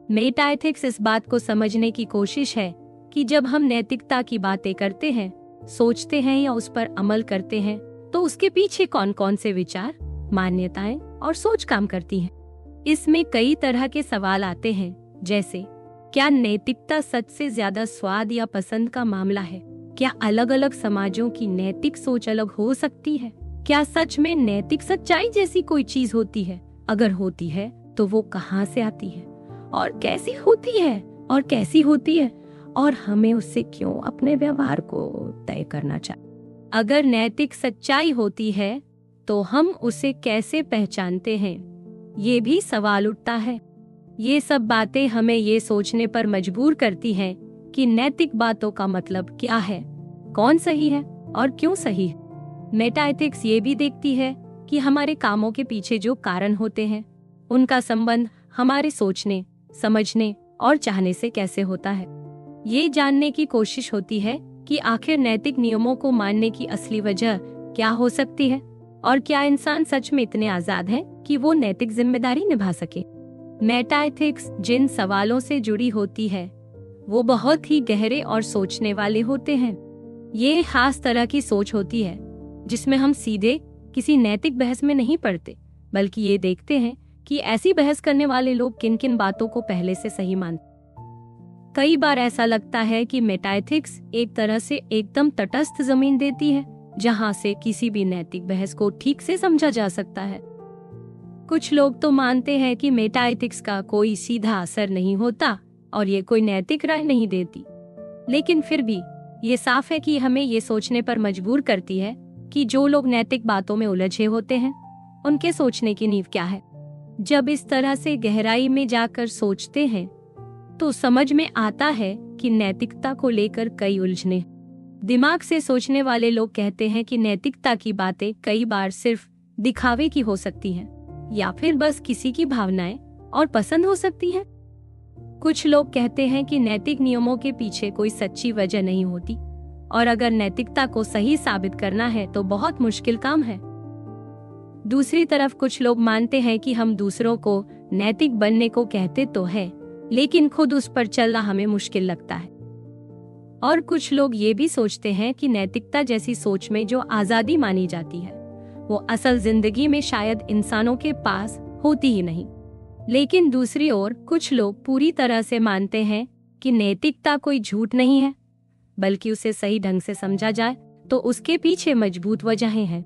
मेटाएथिक्स इस बात को समझने की कोशिश है कि जब हम नैतिकता की बातें करते हैं, सोचते हैं या उस पर अमल करते हैं, तो उसके पीछे कौन कौन से विचार, मान्यताएं और सोच काम करती हैं। इसमें कई तरह के सवाल आते हैं, जैसे क्या नैतिकता सच से ज्यादा स्वाद या पसंद का मामला है? क्या अलग अलग समाजों की नैतिक सोच अलग हो सकती है? क्या सच में नैतिक सच्चाई जैसी कोई चीज होती है? अगर होती है तो वो कहाँ से आती है और कैसी होती है और कैसी होती है, और हमें उससे क्यों अपने व्यवहार को तय करना चाहिए? अगर नैतिक सच्चाई होती है तो हम उसे कैसे पहचानते हैं, ये भी सवाल उठता है। ये सब बातें हमें ये सोचने पर मजबूर करती हैं कि नैतिक बातों का मतलब क्या है, कौन सही है और क्यों सही है। मेटाएथिक्स ये भी देखती है कि हमारे कामों के पीछे जो कारण होते हैं, उनका संबंध हमारे सोचने, समझने और चाहने से कैसे होता है। ये जानने की कोशिश होती है कि आखिर नैतिक नियमों को मानने की असली वजह क्या हो सकती है और क्या इंसान सच में इतने आजाद है कि वो नैतिक जिम्मेदारी निभा सके। मेटाएथिक्स जिन सवालों से जुड़ी होती है वो बहुत ही गहरे और सोचने वाले होते हैं। ये खास तरह की सोच होती है जिसमें हम सीधे किसी नैतिक बहस में नहीं पड़ते, बल्कि ये देखते हैं कि ऐसी बहस करने वाले लोग किन किन बातों को पहले से सही मानते। कई बार ऐसा लगता है कि मेटाएथिक्स एक तरह से एकदम तटस्थ जमीन देती है जहां से किसी भी नैतिक बहस को ठीक से समझा जा सकता है। कुछ लोग तो मानते हैं कि मेटाएथिक्स का कोई सीधा असर नहीं होता और ये कोई नैतिक राय नहीं देती, लेकिन फिर भी ये साफ है कि हमें ये सोचने पर मजबूर करती है कि जो लोग नैतिक बातों में उलझे होते हैं उनके सोचने की नींव क्या है। जब इस तरह से गहराई में जाकर सोचते हैं तो समझ में आता है कि नैतिकता को लेकर कई उलझने। दिमाग से सोचने वाले लोग कहते हैं कि नैतिकता की बातें कई बार सिर्फ दिखावे की हो सकती हैं या फिर बस किसी की भावनाएं और पसंद हो सकती हैं। कुछ लोग कहते हैं कि नैतिक नियमों के पीछे कोई सच्ची वजह नहीं होती और अगर नैतिकता को सही साबित करना है तो बहुत मुश्किल काम है। दूसरी तरफ कुछ लोग मानते हैं कि हम दूसरों को नैतिक बनने को कहते तो है, लेकिन खुद उस पर चलना हमें मुश्किल लगता है। और कुछ लोग ये भी सोचते हैं कि नैतिकता जैसी सोच में जो आजादी मानी जाती है वो असल जिंदगी में शायद इंसानों के पास होती ही नहीं। लेकिन दूसरी ओर कुछ लोग पूरी तरह से मानते हैं कि नैतिकता कोई झूठ नहीं है, बल्कि उसे सही ढंग से समझा जाए तो उसके पीछे मजबूत वजहें हैं।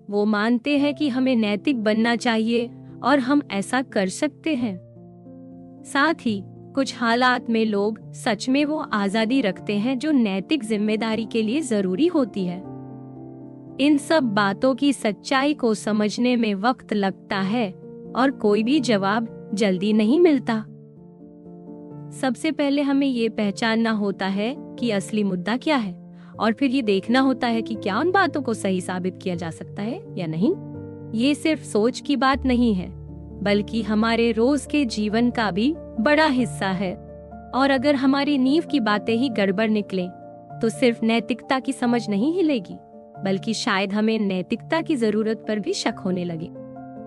वो मानते हैं कि हमें नैतिक बनना चाहिए और हम ऐसा कर सकते हैं। साथ ही कुछ हालात में लोग सच में वो आजादी रखते हैं जो नैतिक जिम्मेदारी के लिए जरूरी होती है। इन सब बातों की सच्चाई को समझने में वक्त लगता है और कोई भी जवाब जल्दी नहीं मिलता। सबसे पहले हमें ये पहचानना होता है कि असली मुद्दा क्या है और फिर ये देखना होता है कि क्या उन बातों को सही साबित किया जा सकता है या नहीं। ये सिर्फ सोच की बात नहीं है, बल्कि हमारे रोज के जीवन का भी बड़ा हिस्सा है। और अगर हमारी नींव की बातें ही गड़बड़ निकलें, तो सिर्फ नैतिकता की समझ नहीं हिलेगी, बल्कि शायद हमें नैतिकता की जरूरत पर भी शक होने लगे।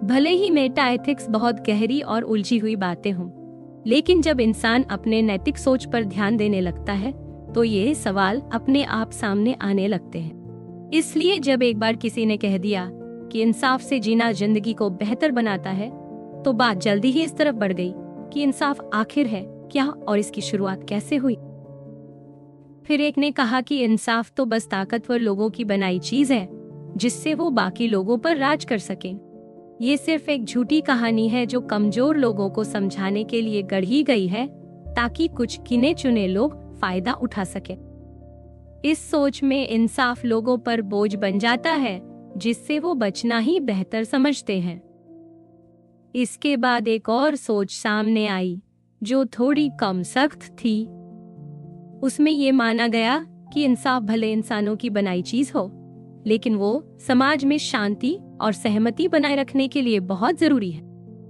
भले ही मेटाएथिक्स बहुत गहरी और उलझी हुई बातें हों, लेकिन जब इंसान अपने नैतिक सोच पर ध्यान देने लगता है तो ये सवाल अपने आप सामने आने लगते हैं। इसलिए जब एक बार किसी ने कह दिया कि इंसाफ से जीना जिंदगी को बेहतर बनाता है, तो बात जल्दी ही इस तरफ बढ़ गई कि इंसाफ आखिर है क्या और इसकी शुरुआत कैसे हुई। फिर एक ने कहा कि इंसाफ तो बस ताकतवर लोगों की बनाई चीज है जिससे वो बाकी लोगों पर राज कर सकें। ये सिर्फ एक झूठी कहानी है जो कमजोर लोगों को समझाने के लिए गढ़ी गई है ताकि कुछ गिने चुने लोग फायदा उठा सके। इस सोच में इंसाफ लोगों पर बोझ बन जाता है जिससे वो बचना ही बेहतर समझते हैं। इसके बाद एक और सोच सामने आई जो थोड़ी कम सख्त थी। उसमें ये माना गया कि इंसाफ भले इंसानों की बनाई चीज हो, लेकिन वो समाज में शांति और सहमति बनाए रखने के लिए बहुत जरूरी है,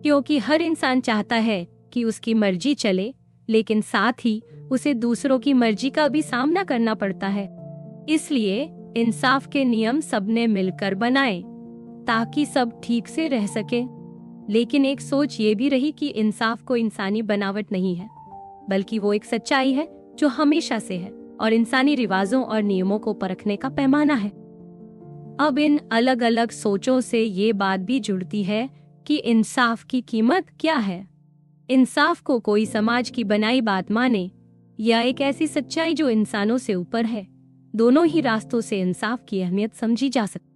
क्योंकि हर इंसान चाहता है कि उसकी मर्जी चले, लेकिन साथ ही उसे दूसरों की मर्जी का भी सामना करना पड़ता है। इसलिए इंसाफ के नियम सबने मिलकर बनाए ताकि सब ठीक से रह सके। लेकिन एक सोच ये भी रही कि इंसाफ को इंसानी बनावट नहीं है, बल्कि वो एक सच्चाई है जो हमेशा से है और इंसानी रिवाजों और नियमों को परखने का पैमाना है। अब इन अलग अलग सोचों से ये बात भी जुड़ती है कि इंसाफ की कीमत क्या है। इंसाफ को कोई समाज की बनाई बात माने या एक ऐसी सच्चाई जो इंसानों से ऊपर है, दोनों ही रास्तों से इंसाफ की अहमियत समझी जा सकती।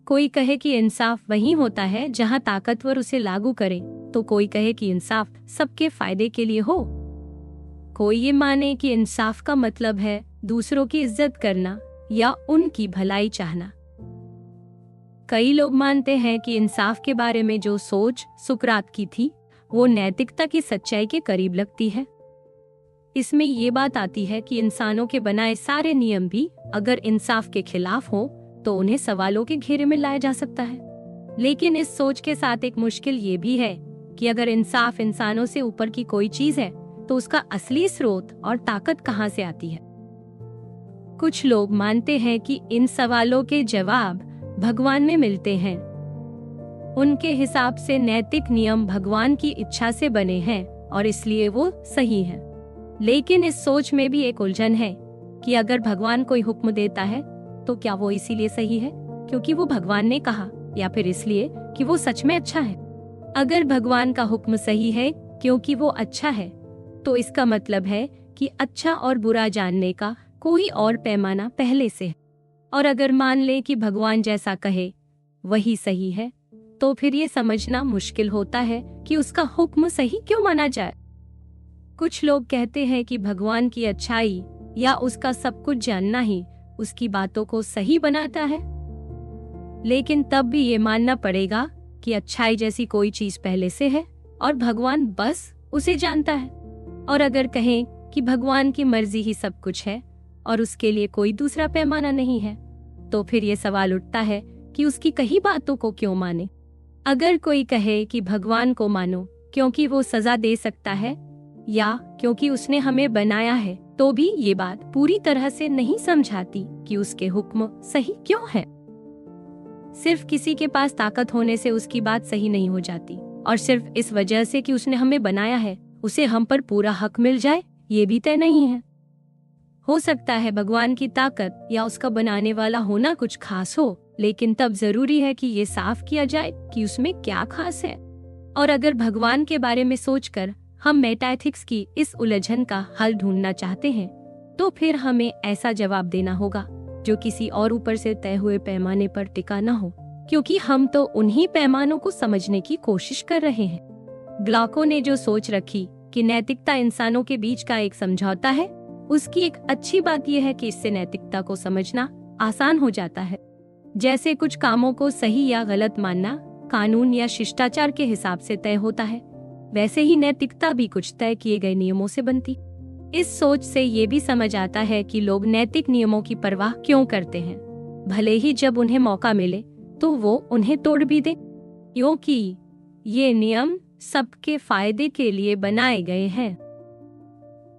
कोई कहे कि इंसाफ वही होता है जहां ताकतवर उसे लागू करे, तो कोई कहे कि इंसाफ सबके फायदे के लिए हो। कोई ये माने कि इंसाफ का मतलब है दूसरों की इज्जत करना या उनकी भलाई चाहना। कई लोग मानते हैं कि इंसाफ के बारे में जो सोच सुकरात की थी वो नैतिकता की सच्चाई के करीब लगती है। इसमें ये बात आती है कि इंसानों के बनाए सारे नियम भी अगर इंसाफ के खिलाफ हो तो उन्हें सवालों के घेरे में लाया जा सकता है। लेकिन इस सोच के साथ एक मुश्किल ये भी है कि अगर इंसाफ इंसानों से ऊपर की कोई चीज है तो उसका असली स्रोत और ताकत कहाँ से आती है। कुछ लोग मानते हैं कि इन सवालों के जवाब भगवान में मिलते हैं। उनके हिसाब से नैतिक नियम भगवान की इच्छा से बने हैं और इसलिए वो सही है। लेकिन इस सोच में भी एक उलझन है कि अगर भगवान कोई हुक्म देता है तो क्या वो इसीलिए सही है क्योंकि वो भगवान ने कहा, या फिर इसलिए कि वो सच में अच्छा है। अगर भगवान का हुक्म सही है क्योंकि वो अच्छा है, तो इसका मतलब है कि अच्छा और बुरा जानने का कोई और पैमाना पहले से है। और अगर मान ले कि भगवान जैसा कहे वही सही है, तो फिर ये समझना मुश्किल होता है कि उसका हुक्म सही क्यों माना जाए। कुछ लोग कहते हैं कि भगवान की अच्छाई या उसका सब कुछ जानना ही उसकी बातों को सही बनाता है। लेकिन तब भी ये मानना पड़ेगा कि अच्छाई जैसी कोई चीज पहले से है और भगवान बस उसे जानता है। और अगर कहें कि भगवान की मर्जी ही सब कुछ है और उसके लिए कोई दूसरा पैमाना नहीं है, तो फिर ये सवाल उठता है कि उसकी कही बातों को क्यों माने। अगर कोई कहे कि भगवान को मानो क्योंकि वो सजा दे सकता है या क्योंकि उसने हमें बनाया है, तो भी ये बात पूरी तरह से नहीं समझाती कि उसके हुक्म सही क्यों है। सिर्फ किसी के पास ताकत होने से उसकी बात सही नहीं हो जाती, और सिर्फ इस वजह से कि उसने हमें बनाया है उसे हम पर पूरा हक मिल जाए, ये भी तय नहीं है। हो सकता है भगवान की ताकत या उसका बनाने वाला होना कुछ खास हो, लेकिन तब जरूरी है कि ये साफ किया जाए कि उसमें क्या खास है। और अगर भगवान के बारे में सोचकर हम मेटाएथिक्स की इस उलझन का हल ढूंढना चाहते हैं, तो फिर हमें ऐसा जवाब देना होगा जो किसी और ऊपर से तय हुए पैमाने पर टिका न हो, क्योंकि हम तो उन्हीं पैमानों को समझने की कोशिश कर रहे हैं। ग्लाको ने जो सोच रखी कि नैतिकता इंसानों के बीच का एक समझौता है, उसकी एक अच्छी बात यह है कि इससे नैतिकता को समझना आसान हो जाता है। जैसे कुछ कामों को सही या गलत मानना कानून या शिष्टाचार के हिसाब से तय होता है, वैसे ही नैतिकता भी कुछ तय किए गए नियमों से बनती। इस सोच से ये भी समझ आता है कि लोग नैतिक नियमों की परवाह क्यों करते हैं, भले ही जब उन्हें मौका मिले तो वो उन्हें तोड़ भी दे, क्योंकि ये नियम सबके फायदे के लिए बनाए गए हैं।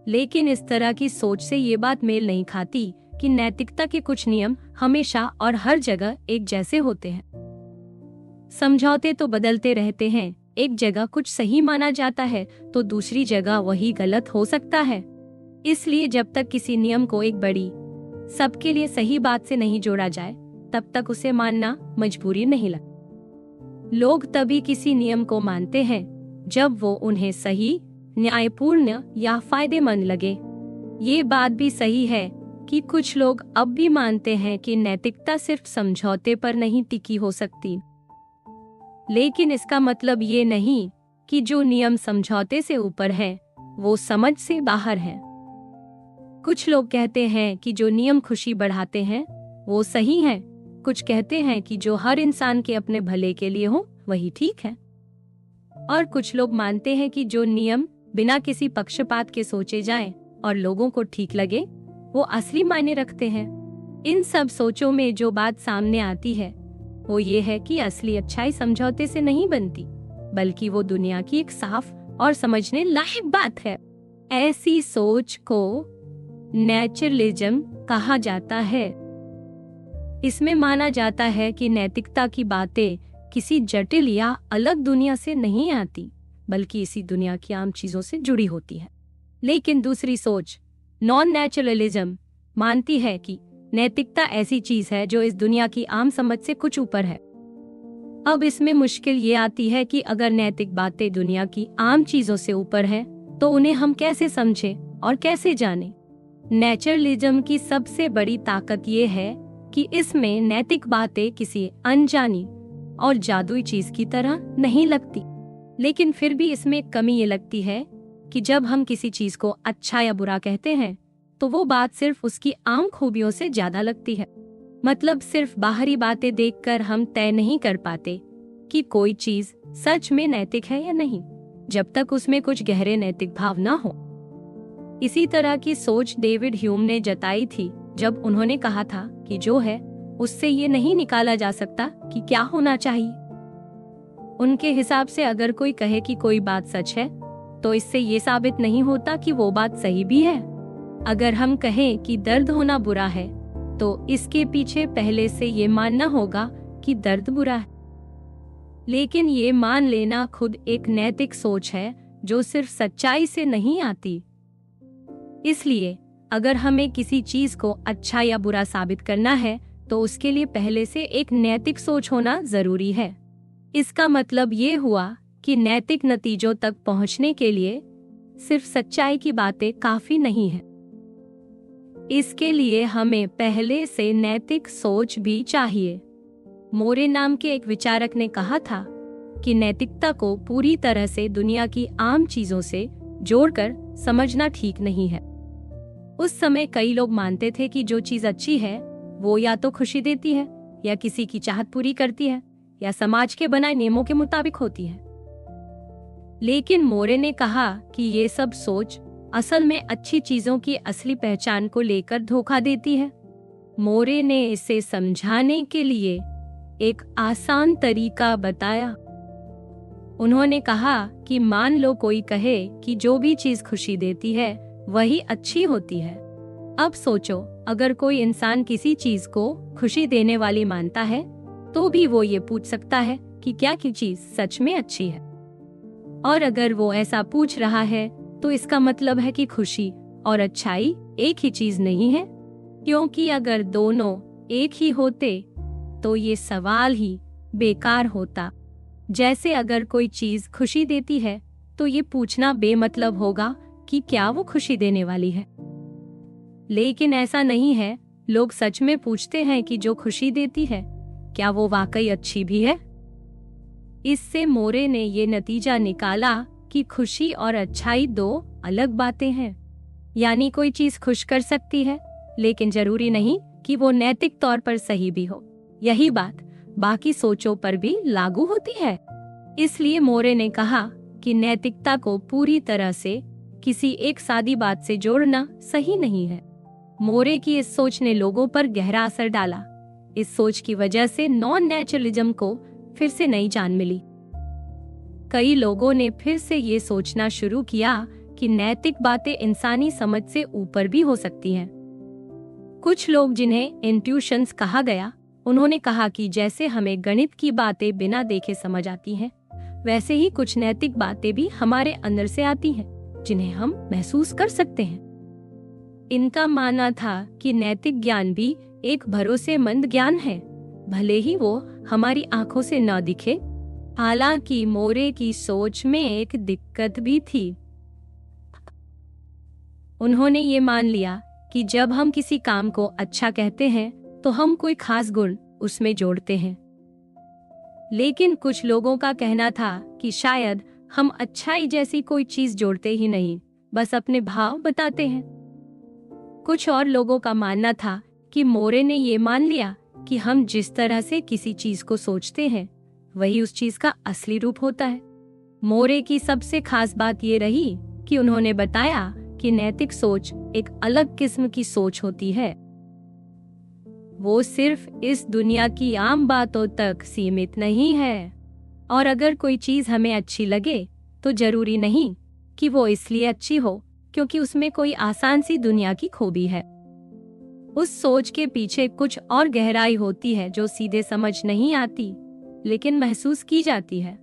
लेकिन इस तरह की सोच से ये बात मेल नहीं खाती कि नैतिकता के कुछ नियम हमेशा और हर जगह एक जैसे होते हैं। समझौते तो बदलते रहते हैं, एक जगह कुछ सही माना जाता है तो दूसरी जगह वही गलत हो सकता है। इसलिए जब तक किसी नियम को एक बड़ी सबके लिए सही बात से नहीं जोड़ा जाए, तब तक उसे मानना मजबूरी नहीं लगती। लोग तभी किसी नियम को मानते हैं जब वो उन्हें सही, न्यायपूर्ण या फायदेमंद लगे। ये बात भी सही है कि कुछ लोग अब भी मानते हैं कि नैतिकता सिर्फ समझौते पर नहीं टिकी हो सकती, लेकिन इसका मतलब ये नहीं कि जो नियम समझौते से ऊपर है वो समझ से बाहर है। कुछ लोग कहते हैं कि जो नियम खुशी बढ़ाते हैं वो सही हैं, कुछ कहते हैं कि जो हर इंसान के अपने भले के लिए हो वही ठीक है, और कुछ लोग मानते हैं कि जो नियम बिना किसी पक्षपात के सोचे जाएं और लोगों को ठीक लगे वो असली मायने रखते हैं। इन सब सोचों में जो बात सामने आती है वो ये है कि असली अच्छाई समझौते से नहीं बनती, बल्कि वो दुनिया की एक साफ और समझने लायक बात है। ऐसी सोच को नेचुरलिज्म कहा जाता है। इसमें माना जाता है कि नैतिकता की बातें किसी जटिल या अलग दुनिया से नहीं आती, बल्कि इसी दुनिया की आम चीजों से जुड़ी होती है। लेकिन दूसरी सोच, नॉन नेचुरलिज्म, मानती है कि नैतिकता ऐसी चीज है जो इस दुनिया की आम समझ से कुछ ऊपर है। अब इसमें मुश्किल ये आती है कि अगर नैतिक बातें दुनिया की आम चीजों से ऊपर हैं, तो उन्हें हम कैसे समझें और कैसे जानें? नेचुरलिज्म की सबसे बड़ी ताकत ये है कि इसमें नैतिक बातें किसी अनजानी और जादुई चीज की तरह नहीं लगती। लेकिन फिर भी इसमें कमी ये लगती है कि जब हम किसी चीज को अच्छा या बुरा कहते हैं, तो वो बात सिर्फ उसकी आम खूबियों से ज्यादा लगती है। मतलब सिर्फ बाहरी बातें देखकर हम तय नहीं कर पाते कि कोई चीज सच में नैतिक है या नहीं, जब तक उसमें कुछ गहरे नैतिक भाव ना हो। इसी तरह की सोच डेविड ह्यूम ने जताई थी जब उन्होंने कहा था कि जो है उससे ये नहीं निकाला जा सकता कि क्या होना चाहिए। उनके हिसाब से अगर कोई कहे कि कोई बात सच है, तो इससे ये साबित नहीं होता कि वो बात सही भी है। अगर हम कहें कि दर्द होना बुरा है, तो इसके पीछे पहले से ये मानना होगा कि दर्द बुरा है। लेकिन ये मान लेना खुद एक नैतिक सोच है जो सिर्फ सच्चाई से नहीं आती। इसलिए अगर हमें किसी चीज को अच्छा या बुरा साबित करना है, तो उसके लिए पहले से एक नैतिक सोच होना जरूरी है। इसका मतलब ये हुआ कि नैतिक नतीजों तक पहुंचने के लिए सिर्फ सच्चाई की बातें काफी नहीं है। इसके लिए हमें पहले से नैतिक सोच भी चाहिए। मोरे नाम के एक विचारक ने कहा था कि नैतिकता को पूरी तरह से दुनिया की आम चीजों से जोड़कर समझना ठीक नहीं है। उस समय कई लोग मानते थे कि जो चीज अच्छी है वो या तो खुशी देती है, या किसी की चाहत पूरी करती है, या समाज के बनाए नियमों के मुताबिक होती है। लेकिन मोरे ने कहा कि ये सब सोच असल में अच्छी चीजों की असली पहचान को लेकर धोखा देती है। मोरे ने इसे समझाने के लिए एक आसान तरीका बताया। उन्होंने कहा कि मान लो कोई कहे कि जो भी चीज खुशी देती है वही अच्छी होती है। अब सोचो, अगर कोई इंसान किसी चीज को खुशी देने वाली मानता है, तो भी वो ये पूछ सकता है कि क्या की चीज सच में अच्छी है। और अगर वो ऐसा पूछ रहा है, तो इसका मतलब है कि खुशी और अच्छाई एक ही चीज नहीं है, क्योंकि अगर दोनों एक ही होते तो ये सवाल ही बेकार होता। जैसे अगर कोई चीज खुशी देती है, तो ये पूछना बेमतलब होगा कि क्या वो खुशी देने वाली है। लेकिन ऐसा नहीं है। लोग सच में पूछते हैं कि जो खुशी देती है, क्या वो वाकई अच्छी भी है। इससे मोरे ने ये नतीजा निकाला कि खुशी और अच्छाई दो अलग बातें हैं। यानी कोई चीज खुश कर सकती है, लेकिन जरूरी नहीं कि वो नैतिक तौर पर सही भी हो। यही बात बाकी सोचों पर भी लागू होती है। इसलिए मोरे ने कहा कि नैतिकता को पूरी तरह से किसी एक सादी बात से जोड़ना सही नहीं है। मोरे की इस सोच ने लोगों पर गहरा असर डाला। इस सोच की वजह से नॉन नेचुरलिज्म को फिर से नई जान मिली। कई लोगों ने फिर से ये सोचना शुरू किया कि नैतिक बातें इंसानी समझ से ऊपर भी हो सकती हैं। कुछ लोग, जिन्हें इंट्यूशंस कहा गया, उन्होंने कहा कि जैसे हमें गणित की बातें बिना देखे समझ आती हैं, वैसे ही कुछ नैतिक बातें भी हमारे अंदर से आती हैं, जिन्हें हम महसूस कर सकते हैं। इनका मानना था कि नैतिक ज्ञान भी एक भरोसेमंद ज्ञान है, भले ही वो हमारी आंखों से न दिखे। हालांकि मोरे की सोच में एक दिक्कत भी थी। उन्होंने ये मान लिया कि जब हम किसी काम को अच्छा कहते हैं, तो हम कोई खास गुण उसमें जोड़ते हैं। लेकिन कुछ लोगों का कहना था कि शायद हम अच्छाई जैसी कोई चीज जोड़ते ही नहीं, बस अपने भाव बताते हैं। कुछ और लोगों का मानना था कि मोरे ने ये मान लिया कि हम जिस तरह से किसी चीज को सोचते हैं, वही उस चीज का असली रूप होता है। मोरे की सबसे खास बात ये रही कि उन्होंने बताया कि नैतिक सोच एक अलग किस्म की सोच होती है। वो सिर्फ इस दुनिया की आम बातों तक सीमित नहीं है। और अगर कोई चीज हमें अच्छी लगे, तो जरूरी नहीं कि वो इसलिए अच्छी हो क्योंकि उसमें कोई आसान सी दुनिया की खूबी है। उस सोच के पीछे कुछ और गहराई होती है जो सीधे समझ नहीं आती। लेकिन महसूस की जाती है।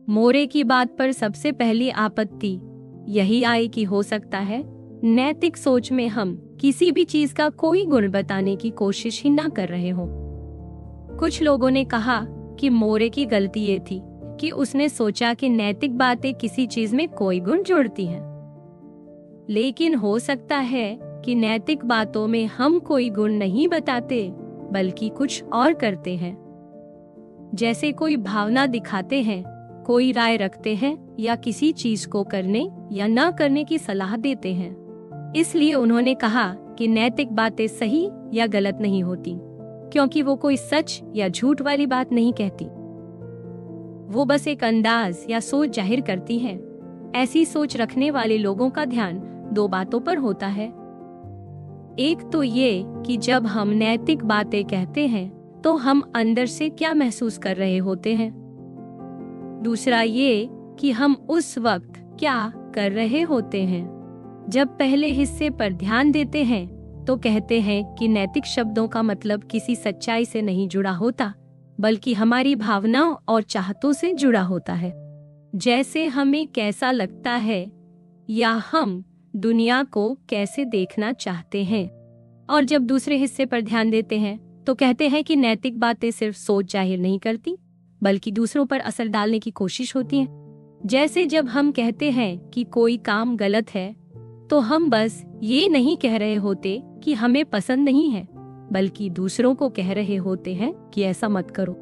मोरे की बात पर सबसे पहली आपत्ति यही आई कि हो सकता है नैतिक सोच में हम किसी भी चीज का कोई गुण बताने की कोशिश ही ना कर रहे हो। कुछ लोगों ने कहा कि मोरे की गलती ये थी कि उसने सोचा कि नैतिक बातें किसी चीज में कोई गुण जोड़ती हैं। लेकिन हो सकता है कि नैतिक बातों में हम कोई गुण नहीं बताते बल्कि कुछ और करते हैं। जैसे कोई भावना दिखाते हैं, कोई राय रखते हैं या किसी चीज को करने या न करने की सलाह देते हैं। इसलिए उन्होंने कहा कि नैतिक बातें सही या गलत नहीं होती, क्योंकि वो कोई सच या झूठ वाली बात नहीं कहती। वो बस एक अंदाज या सोच जाहिर करती हैं। ऐसी सोच रखने वाले लोगों का ध्यान दो बातों पर होता है। एक तो ये कि जब हम नैतिक बातें कहते हैं तो हम अंदर से क्या महसूस कर रहे होते हैं। दूसरा ये कि हम उस वक्त क्या कर रहे होते हैं। जब पहले हिस्से पर ध्यान देते हैं तो कहते हैं कि नैतिक शब्दों का मतलब किसी सच्चाई से नहीं जुड़ा होता, बल्कि हमारी भावनाओं और चाहतों से जुड़ा होता है। जैसे हमें कैसा लगता है या हम दुनिया को कैसे देखना चाहते हैं। और जब दूसरे हिस्से पर ध्यान देते हैं तो कहते हैं कि नैतिक बातें सिर्फ सोच जाहिर नहीं करती, बल्कि दूसरों पर असर डालने की कोशिश होती हैं। जैसे जब हम कहते हैं कि कोई काम गलत है तो हम बस ये नहीं कह रहे होते कि हमें पसंद नहीं है, बल्कि दूसरों को कह रहे होते हैं कि ऐसा मत करो।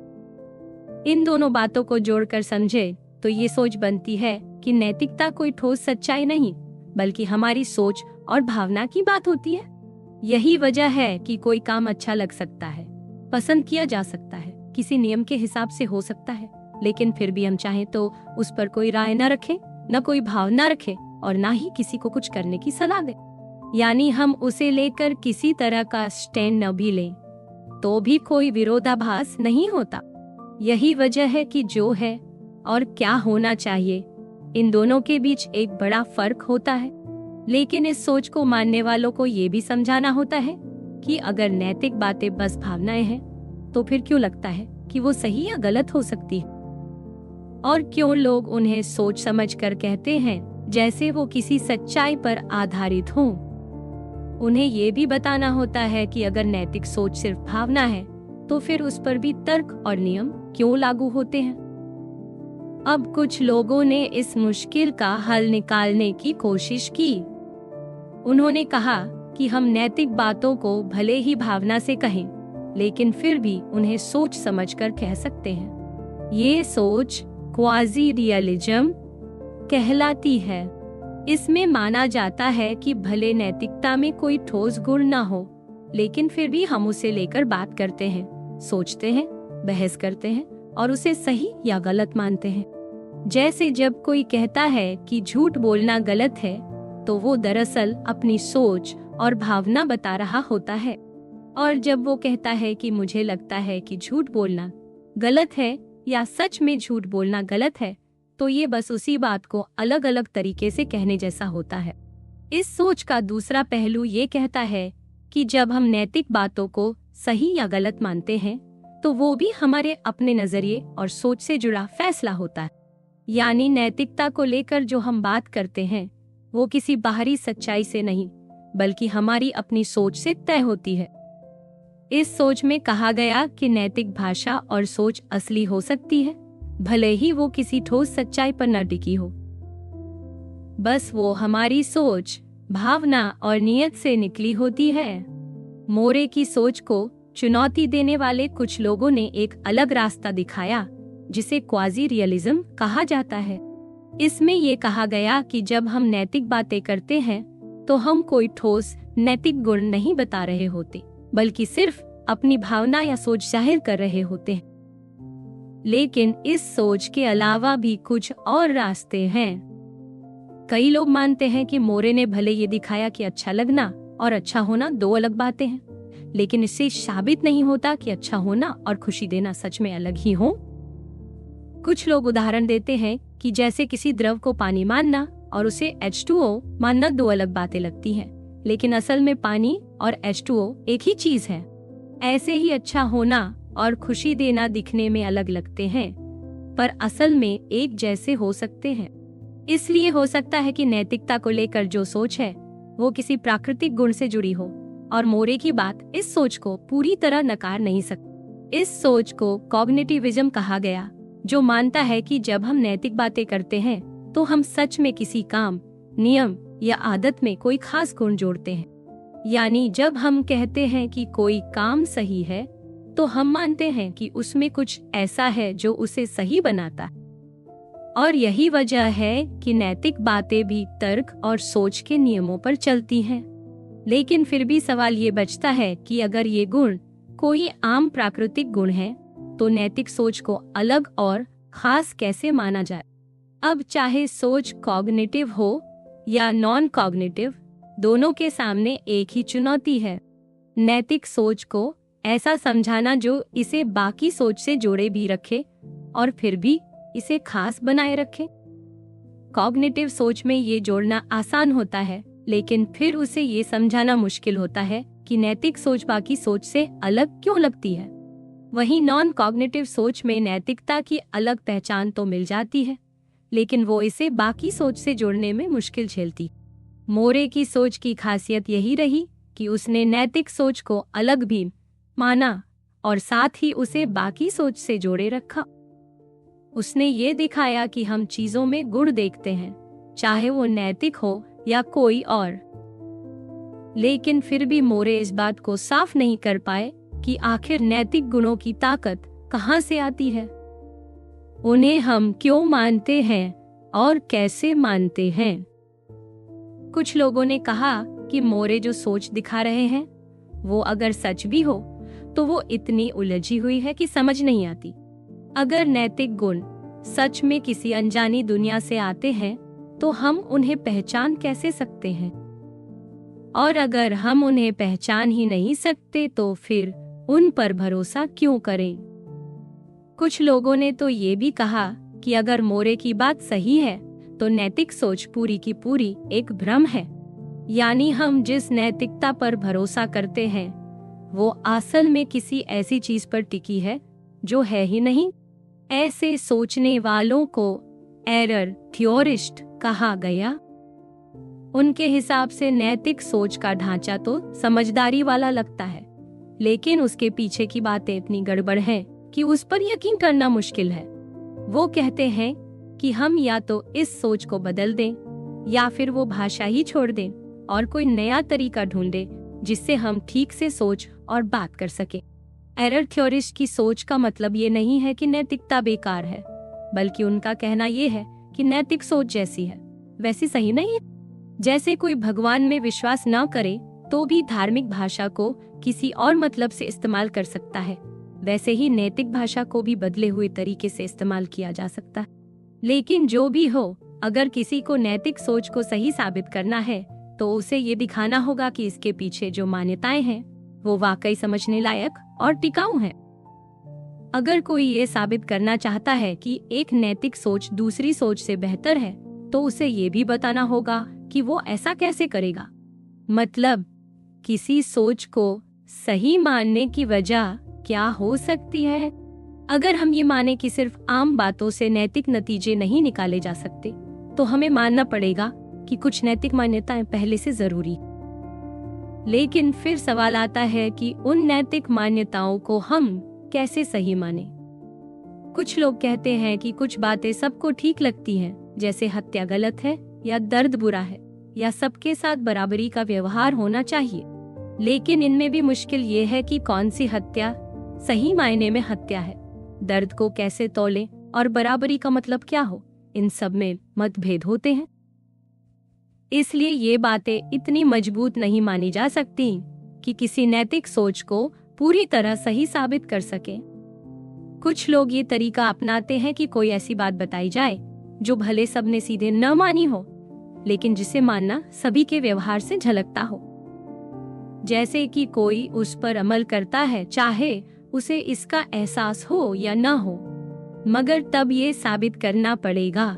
इन दोनों बातों को जोड़कर समझे तो ये सोच बनती है कि नैतिकता कोई ठोस सच्चाई नहीं, बल्कि हमारी सोच और भावना की बात होती है। यही वजह है कि कोई काम अच्छा लग सकता है, पसंद किया जा सकता है, किसी नियम के हिसाब से हो सकता है, लेकिन फिर भी हम चाहें तो उस पर कोई राय न रखें, न कोई भावना रखें और न ही किसी को कुछ करने की सलाह दें। यानी हम उसे लेकर किसी तरह का स्टैंड न भी लें तो भी कोई विरोधाभास नहीं होता। यही वजह है कि जो है और क्या होना चाहिए, इन दोनों के बीच एक बड़ा फर्क होता है। लेकिन इस सोच को मानने वालों को ये भी समझाना होता है कि अगर नैतिक बातें बस भावनाएं हैं तो फिर क्यों लगता है कि वो सही या गलत हो सकती है, और क्यों लोग उन्हें सोच समझ कर कहते हैं जैसे वो किसी सच्चाई पर आधारित हों। उन्हें ये भी बताना होता है कि अगर नैतिक सोच सिर्फ भावना है तो फिर उस पर भी तर्क और नियम क्यों लागू होते हैं। अब कुछ लोगों ने इस मुश्किल का हल निकालने की कोशिश की। उन्होंने कहा कि हम नैतिक बातों को भले ही भावना से कहें, लेकिन फिर भी उन्हें सोच समझकर कह सकते हैं। ये सोच क्वाजी रियलिज्म कहलाती है। इसमें माना जाता है कि भले नैतिकता में कोई ठोस गुण ना हो, लेकिन फिर भी हम उसे लेकर बात करते हैं, सोचते हैं, बहस करते हैं और उसे सही या गलत मानते हैं। जैसे जब कोई कहता है कि झूठ बोलना गलत है, तो वो दरअसल अपनी सोच और भावना बता रहा होता है। और जब वो कहता है कि मुझे लगता है कि झूठ बोलना गलत है या सच में झूठ बोलना गलत है, तो ये बस उसी बात को अलग अलग तरीके से कहने जैसा होता है। इस सोच का दूसरा पहलू ये कहता है कि जब हम नैतिक बातों को सही या गलत मानते हैं तो वो भी हमारे अपने नजरिए और सोच से जुड़ा फैसला होता है। यानी नैतिकता को लेकर जो हम बात करते हैं वो किसी बाहरी सच्चाई से नहीं, बल्कि हमारी अपनी सोच से तय होती है। इस सोच में कहा गया कि नैतिक भाषा और सोच असली हो सकती है, भले ही वो किसी ठोस सच्चाई पर न टिकी हो। बस वो हमारी सोच, भावना और नियत से निकली होती है। मोरे की सोच को चुनौती देने वाले कुछ लोगों ने एक अलग रास्ता दिखाया, जिसे क्वाजी रियलिज्म कहा जाता है। इसमें ये कहा गया कि जब हम नैतिक बातें करते हैं तो हम कोई ठोस नैतिक गुण नहीं बता रहे होते, बल्कि सिर्फ अपनी भावना या सोच जाहिर कर रहे होते हैं। लेकिन इस सोच के अलावा भी कुछ और रास्ते हैं। कई लोग मानते हैं कि मोरे ने भले ये दिखाया कि अच्छा लगना और अच्छा होना दो अलग बातें हैं, लेकिन इससे साबित नहीं होता कि अच्छा होना और खुशी देना सच में अलग ही हो। कुछ लोग उदाहरण देते हैं कि जैसे किसी द्रव को पानी मानना और उसे H2O मानना दो अलग बातें लगती हैं, लेकिन असल में पानी और H2O एक ही चीज है। ऐसे ही अच्छा होना और खुशी देना दिखने में अलग लगते हैं, पर असल में एक जैसे हो सकते हैं। इसलिए हो सकता है कि नैतिकता को लेकर जो सोच है वो किसी प्राकृतिक गुण से जुड़ी हो, और मोरे की बात इस सोच को पूरी तरह नकार नहीं सकती। इस सोच को कॉग्निटिविज्म कहा गया, जो मानता है कि जब हम नैतिक बातें करते हैं तो हम सच में किसी काम, नियम या आदत में कोई खास गुण जोड़ते हैं। यानी जब हम कहते हैं कि कोई काम सही है तो हम मानते हैं कि उसमें कुछ ऐसा है जो उसे सही बनाता है। और यही वजह है कि नैतिक बातें भी तर्क और सोच के नियमों पर चलती हैं। लेकिन फिर भी सवाल ये बचता है कि अगर ये गुण कोई आम प्राकृतिक गुण है तो नैतिक सोच को अलग और खास कैसे माना जाए। अब चाहे सोच कॉग्निटिव हो या नॉन कॉग्निटिव, दोनों के सामने एक ही चुनौती है, नैतिक सोच को ऐसा समझाना जो इसे बाकी सोच से जोड़े भी रखे और फिर भी इसे खास बनाए रखे। कॉग्निटिव सोच में ये जोड़ना आसान होता है, लेकिन फिर उसे ये समझाना मुश्किल होता है कि नैतिक सोच बाकी सोच से अलग क्यों लगती है। वहीं नॉन कॉग्निटिव सोच में नैतिकता की अलग पहचान तो मिल जाती है, लेकिन वो इसे बाकी सोच से जोड़ने में मुश्किल झेलती। मोरे की सोच की खासियत यही रही कि उसने नैतिक सोच को अलग भी माना और साथ ही उसे बाकी सोच से जोड़े रखा। उसने ये दिखाया कि हम चीजों में गुण देखते हैं, चाहे वो नैतिक हो या कोई और। लेकिन फिर भी मोरे इस बात को साफ नहीं कर पाए कि आखिर नैतिक गुणों की ताकत कहाँ से आती है, उन्हें हम क्यों मानते हैं और कैसे मानते हैं। कुछ लोगों ने कहा कि मोरे जो सोच दिखा रहे हैं वो अगर सच भी हो तो वो इतनी उलझी हुई है कि समझ नहीं आती। अगर नैतिक गुण सच में किसी अनजानी दुनिया से आते हैं तो हम उन्हें पहचान कैसे सकते हैं, और अगर हम उन्हें पहचान ही नहीं सकते तो फिर उन पर भरोसा क्यों करें। कुछ लोगों ने तो ये भी कहा कि अगर मोरे की बात सही है तो नैतिक सोच पूरी की पूरी एक भ्रम है, यानी हम जिस नैतिकता पर भरोसा करते हैं वो असल में किसी ऐसी चीज पर टिकी है जो है ही नहीं। ऐसे सोचने वालों को एरर थ्योरिस्ट कहा गया। उनके हिसाब से नैतिक सोच का ढांचा तो समझदारी वाला लगता है, लेकिन उसके पीछे की बातें इतनी गड़बड़ हैं कि उस पर यकीन करना मुश्किल है। वो कहते हैं कि हम या तो इस सोच को बदल दें या फिर वो भाषा ही छोड़ दें और कोई नया तरीका ढूंढें जिससे हम ठीक से सोच और बात कर सके। एरर थ्योरिस्ट की सोच का मतलब ये नहीं है कि नैतिकता बेकार है, बल्कि उनका कहना ये है कि नैतिक सोच जैसी है वैसी सही नहीं है। जैसे कोई भगवान में विश्वास न करे तो भी धार्मिक भाषा को किसी और मतलब से इस्तेमाल कर सकता है, वैसे ही नैतिक भाषा को भी बदले हुए तरीके से इस्तेमाल किया जा सकता है। लेकिन जो भी हो, अगर किसी को नैतिक सोच को सही साबित करना है तो उसे ये दिखाना होगा कि इसके पीछे जो मान्यताएं हैं वो वाकई समझने लायक और टिकाऊ हैं। अगर कोई ये साबित करना चाहता है कि एक नैतिक सोच दूसरी सोच से बेहतर है तो उसे ये भी बताना होगा कि वो ऐसा कैसे करेगा। मतलब किसी सोच को सही मानने की वजह क्या हो सकती है। अगर हम ये माने कि सिर्फ आम बातों से नैतिक नतीजे नहीं निकाले जा सकते तो हमें मानना पड़ेगा कि कुछ नैतिक मान्यताएं पहले से जरूरी। लेकिन फिर सवाल आता है कि उन नैतिक मान्यताओं को हम कैसे सही माने। कुछ लोग कहते हैं कि कुछ बातें सबको ठीक लगती हैं, जैसे हत्या गलत है या दर्द बुरा है या सबके साथ बराबरी का व्यवहार होना चाहिए। लेकिन इनमें भी मुश्किल ये है कि कौन सी हत्या सही मायने में हत्या है, दर्द को कैसे तौलें और बराबरी का मतलब क्या हो, इन सब में मतभेद होते हैं। इसलिए ये बातें इतनी मजबूत नहीं मानी जा सकती कि किसी नैतिक सोच को पूरी तरह सही साबित कर सके। कुछ लोग ये तरीका अपनाते हैं कि कोई ऐसी बात बताई जाए जो भले सबने सीधे न मानी हो, लेकिन जिसे मानना सभी के व्यवहार से झलकता हो। जैसे कि कोई उस पर अमल करता है चाहे उसे इसका एहसास हो या न हो, मगर तब ये साबित करना पड़ेगा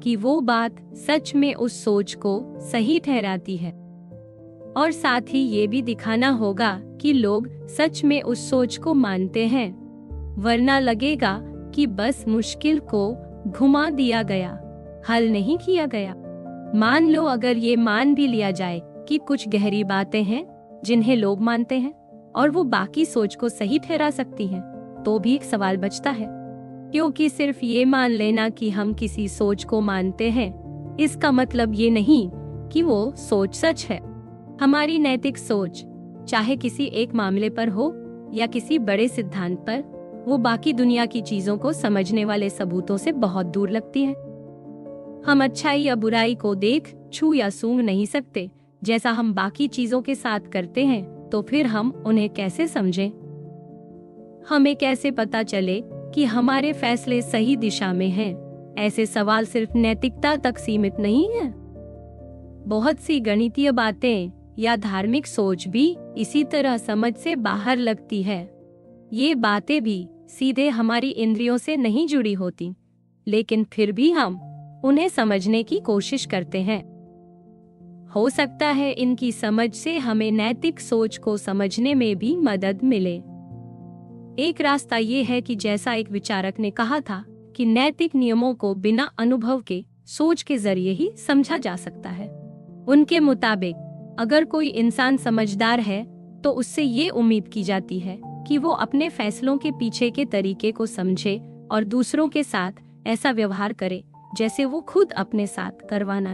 कि वो बात सच में उस सोच को सही ठहराती है, और साथ ही ये भी दिखाना होगा कि लोग सच में उस सोच को मानते हैं वरना लगेगा कि बस मुश्किल को घुमा दिया गया, हल नहीं किया गया। मान लो अगर ये मान भी लिया जाए कि कुछ गहरी बातें हैं जिन्हें लोग मानते हैं और वो बाकी सोच को सही ठहरा सकती हैं, तो भी एक सवाल बचता है, क्योंकि सिर्फ ये मान लेना कि हम किसी सोच को मानते हैं, इसका मतलब ये नहीं कि वो सोच सच है। हमारी नैतिक सोच, चाहे किसी एक मामले पर हो या किसी बड़े सिद्धांत पर, वो बाकी दुनिया की चीजों को समझने वाले सबूतों से बहुत दूर लगती है। हम अच्छाई या बुराई को देख, छू या सूंघ नहीं सकते, जैसा हम बाकी चीजों के साथ करते हैं, तो फिर हम उन्हें कैसे समझें? हमें कैसे पता चले कि हमारे फैसले सही दिशा में हैं? ऐसे सवाल सिर्फ नैतिकता तक सीमित नहीं है। बहुत सी गणितीय बातें या धार्मिक सोच भी इसी तरह समझ से बाहर लगती है। ये बातें भी सीधे हमारी इंद्रियों से नहीं जुड़ी होती, लेकिन फिर भी हम उन्हें समझने की कोशिश करते हैं। हो सकता है इनकी समझ से हमें नैतिक सोच को समझने में भी मदद मिले। एक रास्ता ये है कि जैसा एक विचारक ने कहा था कि नैतिक नियमों को बिना अनुभव के सोच के जरिए ही समझा जा सकता है। उनके मुताबिक अगर कोई इंसान समझदार है तो उससे ये उम्मीद की जाती है कि वो अपने फैसलों के पीछे के तरीके को समझे और दूसरों के साथ ऐसा व्यवहार करे जैसे वो खुद अपने साथ करवाना।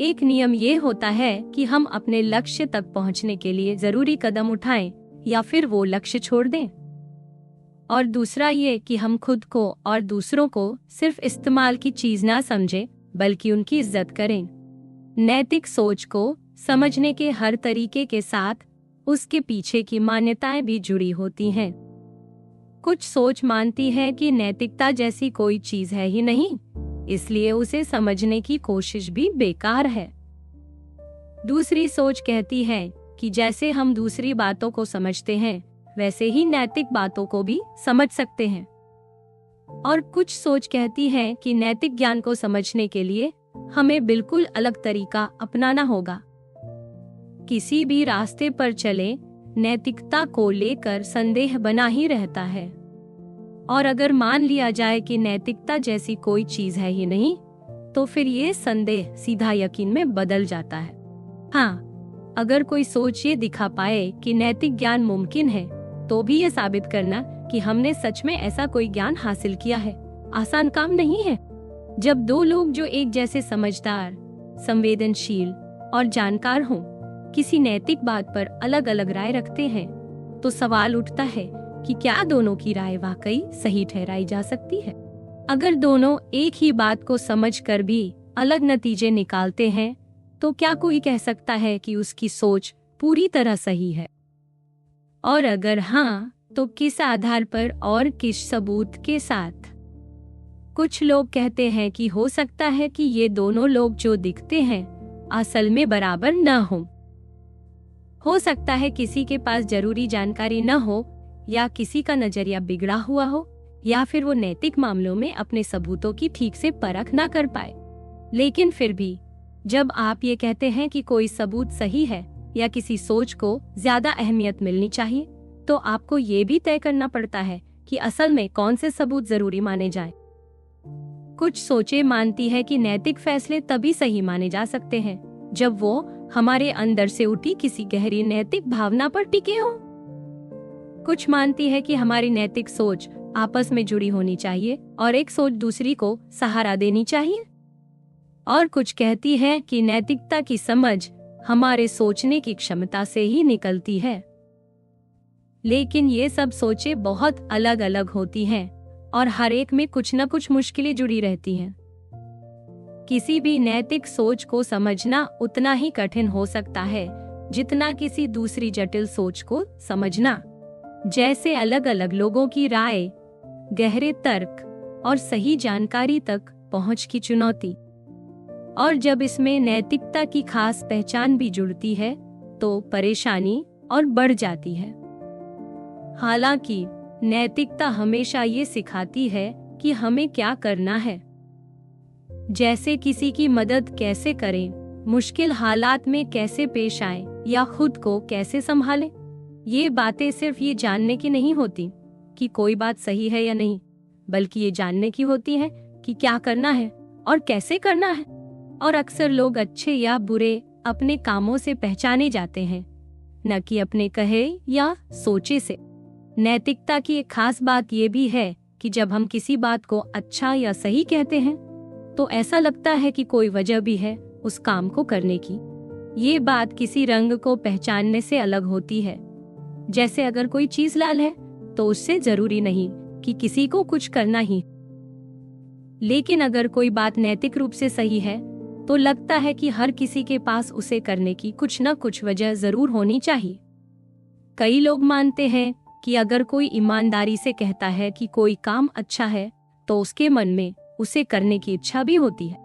एक नियम ये होता है कि हम अपने लक्ष्य तक पहुंचने के लिए जरूरी कदम उठाएं या फिर वो लक्ष्य छोड़ दें। और दूसरा ये कि हम खुद को और दूसरों को सिर्फ इस्तेमाल की चीज ना समझें, बल्कि उनकी इज्जत करें। नैतिक सोच को समझने के हर तरीके के साथ उसके पीछे की मान्यताएं भी जुड़ी होती हैं। कुछ सोच मानती है कि नैतिकता जैसी कोई चीज है ही नहीं, इसलिए उसे समझने की कोशिश भी बेकार है। दूसरी सोच कहती है कि जैसे हम दूसरी बातों को समझते हैं, वैसे ही नैतिक बातों को भी समझ सकते हैं। और कुछ सोच कहती है कि नैतिक ज्ञान को समझने के लिए हमें बिल्कुल अलग तरीका अपनाना होगा। किसी भी रास्ते पर चले, नैतिकता को लेकर संदेह बना ही रहता है। और अगर मान लिया जाए कि नैतिकता जैसी कोई चीज है ही नहीं, तो फिर ये संदेह सीधा यकीन में बदल जाता है। हाँ, अगर कोई सोच ये दिखा पाए कि नैतिक ज्ञान मुमकिन है, तो भी ये साबित करना कि हमने सच में ऐसा कोई ज्ञान हासिल किया है, आसान काम नहीं है। जब दो लोग जो एक जैसे समझदार, संवेदनशील और जानकार हों, किसी नैतिक बात पर अलग अलग राय रखते हैं, तो सवाल उठता है कि क्या दोनों की राय वाकई सही ठहराई जा सकती है? अगर दोनों एक ही बात को समझकर भी अलग नतीजे निकालते हैं, तो क्या कोई कह सकता है कि उसकी सोच पूरी तरह सही है? और अगर हाँ, तो किस आधार पर और किस सबूत के साथ? कुछ लोग कहते हैं कि हो सकता है कि ये दोनों लोग जो दिखते हैं असल में बराबर न हो सकता है किसी के पास जरूरी जानकारी न हो, या किसी का नजरिया बिगड़ा हुआ हो, या फिर वो नैतिक मामलों में अपने सबूतों की ठीक से परख ना कर पाए। लेकिन फिर भी जब आप ये कहते हैं कि कोई सबूत सही है या किसी सोच को ज्यादा अहमियत मिलनी चाहिए, तो आपको ये भी तय करना पड़ता है कि असल में कौन से सबूत जरूरी माने जाएं। कुछ सोचें मानती है कि नैतिक फैसले तभी सही माने जा सकते हैं जब वो हमारे अंदर से उठी किसी गहरी नैतिक भावना पर टिके हों। कुछ मानती है कि हमारी नैतिक सोच आपस में जुड़ी होनी चाहिए और एक सोच दूसरी को सहारा देनी चाहिए। और कुछ कहती है कि नैतिकता की समझ हमारे सोचने की क्षमता से ही निकलती है। लेकिन ये सब सोचें बहुत अलग अलग होती हैं और हर एक में कुछ न कुछ मुश्किलें जुड़ी रहती हैं। किसी भी नैतिक सोच को समझना उतना ही कठिन हो सकता है जितना किसी दूसरी जटिल सोच को समझना, जैसे अलग अलग लोगों की राय, गहरे तर्क और सही जानकारी तक पहुंच की चुनौती। और जब इसमें नैतिकता की खास पहचान भी जुड़ती है, तो परेशानी और बढ़ जाती है। हालांकि नैतिकता हमेशा ये सिखाती है कि हमें क्या करना है, जैसे किसी की मदद कैसे करें, मुश्किल हालात में कैसे पेश आएं या खुद को कैसे संभालें। ये बातें सिर्फ ये जानने की नहीं होती कि कोई बात सही है या नहीं, बल्कि ये जानने की होती है कि क्या करना है और कैसे करना है। और अक्सर लोग अच्छे या बुरे अपने कामों से पहचाने जाते हैं, न कि अपने कहे या सोचे से। नैतिकता की एक खास बात यह भी है कि जब हम किसी बात को अच्छा या सही कहते हैं तो ऐसा लगता है कि कोई वजह भी है उस काम को करने की। ये बात किसी रंग को पहचानने से अलग होती है। जैसे अगर कोई चीज लाल है तो उससे जरूरी नहीं कि किसी को कुछ करना ही। लेकिन अगर कोई बात नैतिक रूप से सही है तो लगता है कि हर किसी के पास उसे करने की कुछ न कुछ वजह जरूर होनी चाहिए। कई लोग मानते हैं कि अगर कोई ईमानदारी से कहता है कि कोई काम अच्छा है तो उसके मन में उसे करने की इच्छा भी होती है।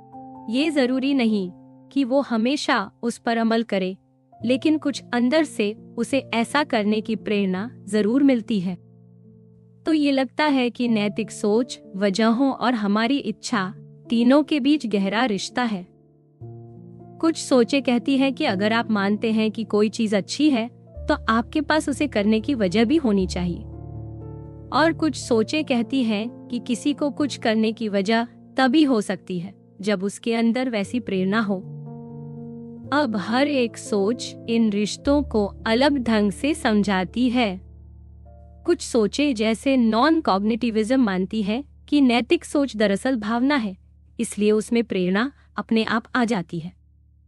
ये जरूरी नहीं कि वो हमेशा उस पर अमल करे, लेकिन कुछ अंदर से उसे ऐसा करने की प्रेरणा जरूर मिलती है। तो ये लगता है कि नैतिक सोच, वजहों और हमारी इच्छा तीनों के बीच गहरा रिश्ता है। कुछ सोचें कहती हैं कि अगर आप मानते हैं कि कोई चीज अच्छी है तो आपके पास उसे करने की वजह भी होनी चाहिए। और कुछ सोचें कहती हैं कि किसी को कुछ करने की वजह तभी हो सकती है जब उसके अंदर वैसी प्रेरणा हो। अब हर एक सोच इन रिश्तों को अलग ढंग से समझाती है। कुछ सोचें जैसे नॉन कॉग्निटिविज्म मानती है कि नैतिक सोच दरअसल भावना है, इसलिए उसमें प्रेरणा अपने आप आ जाती है।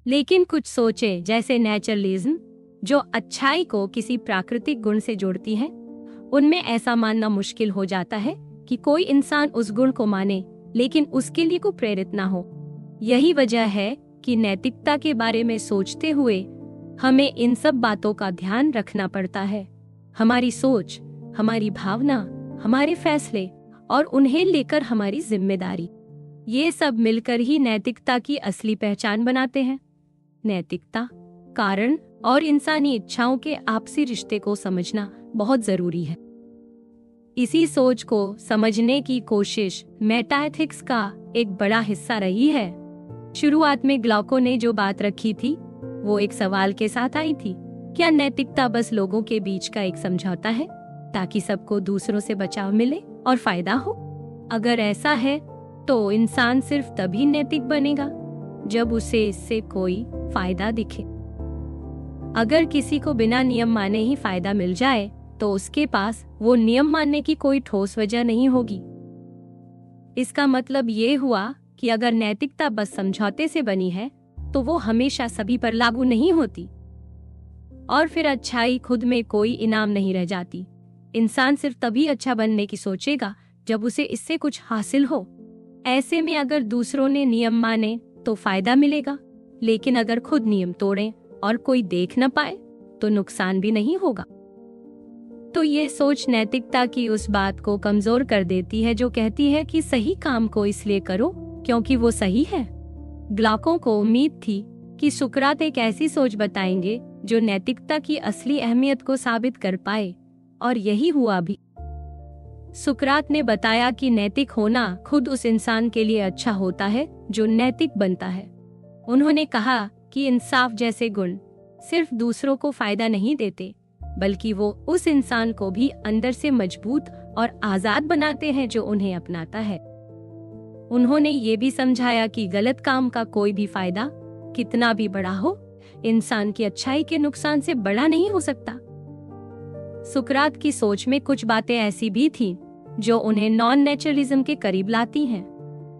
लेकिन कुछ सोचें जैसे नेचरलिज्म, जो अच्छाई को किसी प्राकृतिक गुण से जोड़ती हैं, उनमें ऐसा मानना मुश्किल हो जाता है कि कोई इंसान उस गुण को माने लेकिन उसके लिए को प्रेरित ना हो। यही वजह है कि नैतिकता के बारे में सोचते हुए हमें इन सब बातों का ध्यान रखना पड़ता है। हमारी सोच, हमारी भावना, हमारे फैसले और उन्हें लेकर हमारी जिम्मेदारी, ये सब मिलकर ही नैतिकता की असली पहचान बनाते हैं। नैतिकता, कारण और इंसानी इच्छाओं के आपसी रिश्ते को समझना बहुत जरूरी है। इसी सोच को समझने की कोशिश मेटाएथिक्स का एक बड़ा हिस्सा रही है। शुरुआत में ग्लाउको ने जो बात रखी थी वो एक सवाल के साथ आई थी, क्या नैतिकता बस लोगों के बीच का एक समझौता है ताकि सबको दूसरों से बचाव मिले और फायदा हो? अगर ऐसा है तो इंसान सिर्फ तभी नैतिक बनेगा जब उसे इससे कोई फायदा दिखे। अगर किसी को बिना नियम माने ही फायदा मिल जाए तो उसके पास वो नियम मानने की कोई ठोस वजह नहीं होगी। इसका मतलब ये हुआ कि अगर नैतिकता बस समझौते से बनी है तो वो हमेशा सभी पर लागू नहीं होती, और फिर अच्छाई खुद में कोई इनाम नहीं रह जाती। इंसान सिर्फ तभी अच्छा बनने की सोचेगा जब उसे इससे कुछ हासिल हो। ऐसे में अगर दूसरों ने नियम माने तो फायदा मिलेगा, लेकिन अगर खुद नियम तोड़ें और कोई देख न पाए तो नुकसान भी नहीं होगा। तो ये सोच नैतिकता की उस बात को कमजोर कर देती है जो कहती है कि सही काम को इसलिए करो क्योंकि वो सही है। ग्लाउको को उम्मीद थी कि सुकरात एक ऐसी सोच बताएंगे जो नैतिकता की असली अहमियत को साबित कर पाए, और यही हुआ भी। सुकरात ने बताया कि नैतिक होना खुद उस इंसान के लिए अच्छा होता है जो नैतिक बनता है। उन्होंने कहा कि इंसाफ जैसे गुण सिर्फ दूसरों को फायदा नहीं देते, बल्कि वो उस इंसान को भी अंदर से मजबूत और आजाद बनाते हैं जो उन्हें अपनाता है। उन्होंने ये भी समझाया कि गलत काम का कोई भी फायदा कितना भी बड़ा हो, इंसान की अच्छाई के नुकसान से बड़ा नहीं हो सकता। सुकरात की सोच में कुछ बातें ऐसी भी थीं जो उन्हें नॉन नेचरलिज्म के करीब लाती हैं,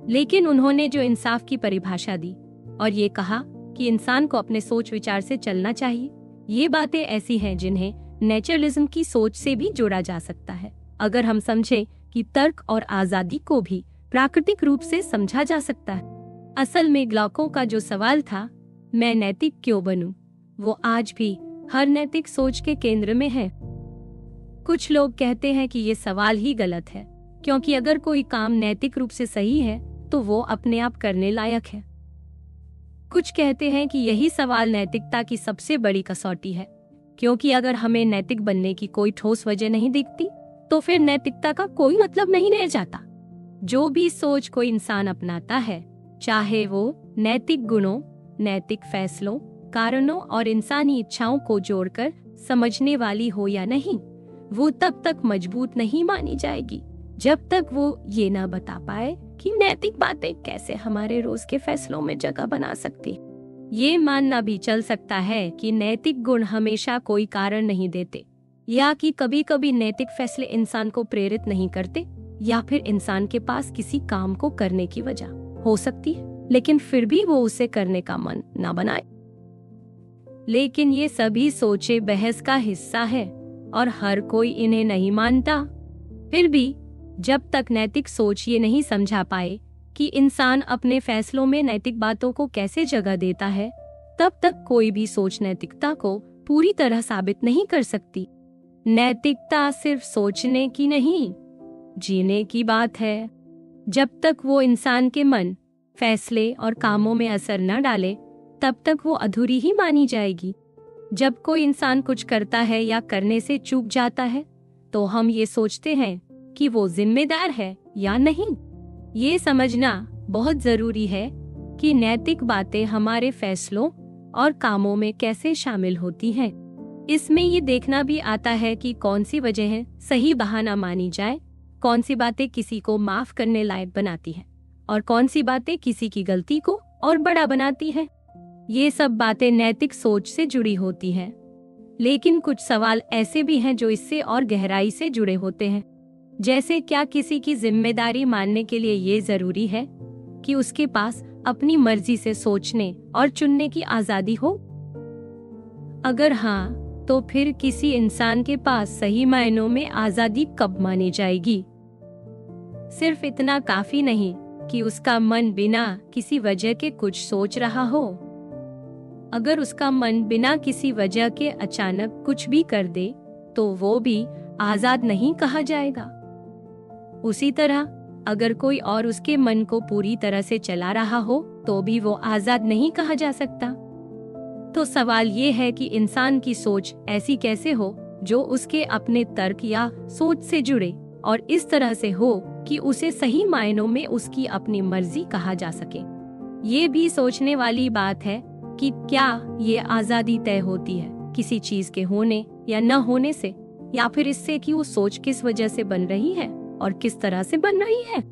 लेकिन उन्होंने जो इंसाफ की परिभाषा दी और ये कहा कि इंसान को अपने सोच विचार से चलना चाहिए, ये बातें ऐसी हैं जिन्हें नेचरलिज्म की सोच से भी जोड़ा जा सकता है। अगर हम समझें कि तर्क और आजादी को भी प्राकृतिक रूप से समझा जा सकता है। असल में ग्लाउको का जो सवाल था, मैं नैतिक क्यों बनूं, वो आज भी हर नैतिक सोच के केंद्र में है। कुछ लोग कहते हैं कि ये सवाल ही गलत है, क्योंकि अगर कोई काम नैतिक रूप से सही है तो वो अपने आप करने लायक है। कुछ कहते हैं कि यही सवाल नैतिकता की सबसे बड़ी कसौटी है, क्योंकि अगर हमें नैतिक बनने की कोई ठोस वजह नहीं दिखती तो फिर नैतिकता का कोई मतलब नहीं रह जाता। जो भी सोच कोई इंसान अपनाता है, चाहे वो नैतिक गुणों, नैतिक फैसलों, कारणों और इंसानी इच्छाओं को जोड़कर समझने वाली हो या नहीं, वो तब तक मजबूत नहीं मानी जाएगी जब तक वो ये ना बता पाए कि नैतिक बातें कैसे हमारे रोज के फैसलों में जगह बना सकती। ये मानना भी चल सकता है कि नैतिक गुण हमेशा कोई कारण नहीं देते, या कि कभी कभी नैतिक फैसले इंसान को प्रेरित नहीं करते, या फिर इंसान के पास किसी काम को करने की वजह हो सकती है लेकिन फिर भी वो उसे करने का मन ना बनाए। लेकिन ये सभी सोचे बहस का हिस्सा है और हर कोई इन्हें नहीं मानता। फिर भी जब तक नैतिक सोच ये नहीं समझा पाए कि इंसान अपने फैसलों में नैतिक बातों को कैसे जगह देता है, तब तक कोई भी सोच नैतिकता को पूरी तरह साबित नहीं कर सकती। नैतिकता सिर्फ सोचने की नहीं, जीने की बात है। जब तक वो इंसान के मन, फैसले और कामों में असर न डाले, तब तक वो अधूरी ही मानी जाएगी। जब कोई इंसान कुछ करता है या करने से चूक जाता है, तो हम ये सोचते हैं कि वो जिम्मेदार है या नहीं। ये समझना बहुत जरूरी है कि नैतिक बातें हमारे फैसलों और कामों में कैसे शामिल होती हैं। इसमें ये देखना भी आता है कि कौन सी वजहें सही बहाना मानी जाए, कौन सी बातें किसी को माफ करने लायक बनाती हैं और कौन सी बातें किसी की गलती को और बड़ा बनाती हैं। ये सब बातें नैतिक सोच से जुड़ी होती हैं, लेकिन कुछ सवाल ऐसे भी हैं जो इससे और गहराई से जुड़े होते हैं। जैसे, क्या किसी की जिम्मेदारी मानने के लिए ये जरूरी है कि उसके पास अपनी मर्जी से सोचने और चुनने की आजादी हो? अगर हाँ, तो फिर किसी इंसान के पास सही मायनों में आजादी कब मानी जाएगी? सिर्फ इतना काफी नहीं कि उसका मन बिना किसी वजह के कुछ सोच रहा हो। अगर उसका मन बिना किसी वजह के अचानक कुछ भी कर दे, तो वो भी आजाद नहीं कहा जाएगा। उसी तरह अगर कोई और उसके मन को पूरी तरह से चला रहा हो, तो भी वो आजाद नहीं कहा जा सकता। तो सवाल ये है कि इंसान की सोच ऐसी कैसे हो जो उसके अपने तर्क या सोच से जुड़े और इस तरह से हो कि उसे सही मायनों में उसकी अपनी मर्जी कहा जा सके। ये भी सोचने वाली बात है कि क्या ये आजादी तय होती है किसी चीज के होने या न होने से, या फिर इससे कि वो सोच किस वजह से बन रही है और किस तरह से बन रही है।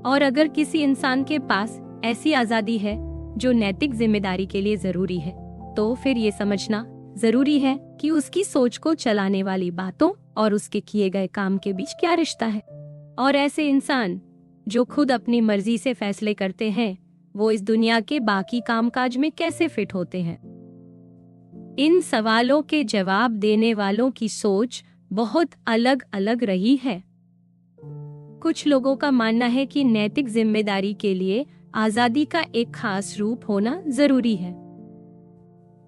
और अगर किसी इंसान के पास ऐसी आजादी है जो नैतिक जिम्मेदारी के लिए जरूरी है, तो फिर ये समझना जरूरी है कि उसकी सोच को चलाने वाली बातों और उसके किए गए काम के बीच क्या रिश्ता है। और ऐसे इंसान जो खुद अपनी मर्जी से फैसले करते हैं, वो इस दुनिया के बाकी कामकाज में कैसे फिट होते हैं? इन सवालों के जवाब देने वालों की सोच बहुत अलग अलग रही है। कुछ लोगों का मानना है कि नैतिक जिम्मेदारी के लिए आजादी का एक खास रूप होना जरूरी है।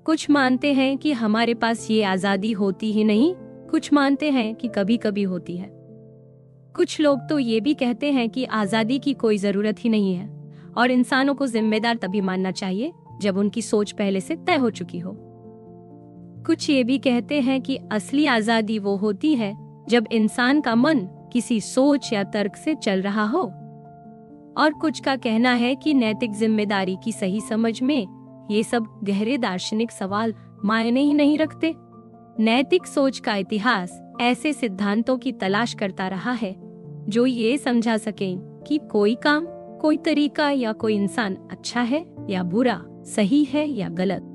कुछ मानते हैं कि हमारे पास ये आजादी होती ही नहीं, कुछ मानते हैं कि कभी कभी होती है। कुछ लोग तो ये भी कहते हैं कि आजादी की कोई जरूरत ही नहीं है और इंसानों को जिम्मेदार तभी मानना चाहिए जब उनकी सोच पहले से तय हो चुकी हो। कुछ ये भी कहते हैं कि असली आजादी वो होती है जब इंसान का मन किसी सोच या तर्क से चल रहा हो। और कुछ का कहना है कि नैतिक जिम्मेदारी की सही समझ में ये सब गहरे दार्शनिक सवाल मायने ही नहीं रखते। नैतिक सोच का इतिहास ऐसे सिद्धांतों की तलाश करता रहा है जो ये समझा सकें कि कोई काम, कोई तरीका या कोई इंसान अच्छा है या बुरा, सही है या गलत।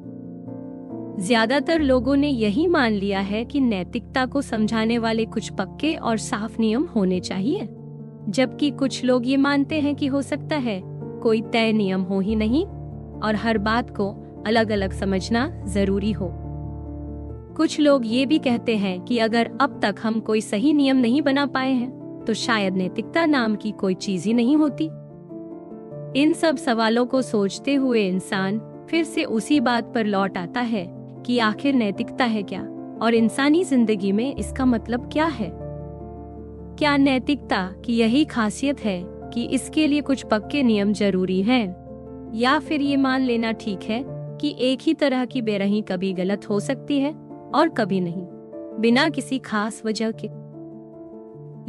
ज्यादातर लोगों ने यही मान लिया है कि नैतिकता को समझाने वाले कुछ पक्के और साफ नियम होने चाहिए, जबकि कुछ लोग ये मानते हैं कि हो सकता है कोई तय नियम हो ही नहीं और हर बात को अलग अलग समझना जरूरी हो। कुछ लोग ये भी कहते हैं कि अगर अब तक हम कोई सही नियम नहीं बना पाए हैं, तो शायद नैतिकता नाम की कोई चीज ही नहीं होती। इन सब सवालों को सोचते हुए इंसान फिर से उसी बात पर लौट आता है कि आखिर नैतिकता है क्या और इंसानी जिंदगी में इसका मतलब क्या है। क्या नैतिकता की यही खासियत है कि इसके लिए कुछ पक्के नियम जरूरी हैं, या फिर ये मान लेना ठीक है कि एक ही तरह की बेरहमी कभी गलत हो सकती है और कभी नहीं, बिना किसी खास वजह के।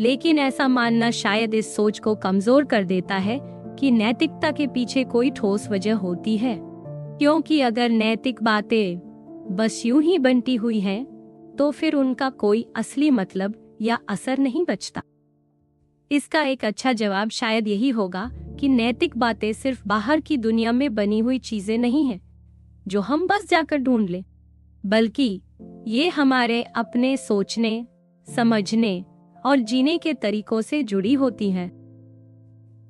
लेकिन ऐसा मानना शायद इस सोच को कमजोर कर देता है कि नैतिकता के पीछे कोई ठोस वजह होती है, क्योंकि अगर नैतिक बातें बस यूं ही बनती हुई हैं, तो फिर उनका कोई असली मतलब या असर नहीं बचता। इसका एक अच्छा जवाब शायद यही होगा कि नैतिक बातें सिर्फ बाहर की दुनिया में बनी हुई चीजें नहीं हैं जो हम बस जाकर ढूंढ लें, बल्कि ये हमारे अपने सोचने, समझने और जीने के तरीकों से जुड़ी होती हैं।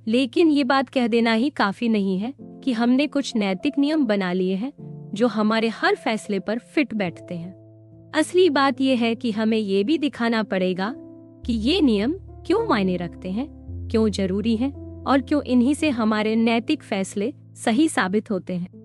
लेकिन ये बात कह देना ही काफी नहीं है कि हमने कुछ नैतिक नियम बना लिए हैं जो हमारे हर फैसले पर फिट बैठते हैं। असली बात यह है कि हमें ये भी दिखाना पड़ेगा कि ये नियम क्यों मायने रखते हैं, क्यों जरूरी हैं और क्यों इन्हीं से हमारे नैतिक फैसले सही साबित होते हैं।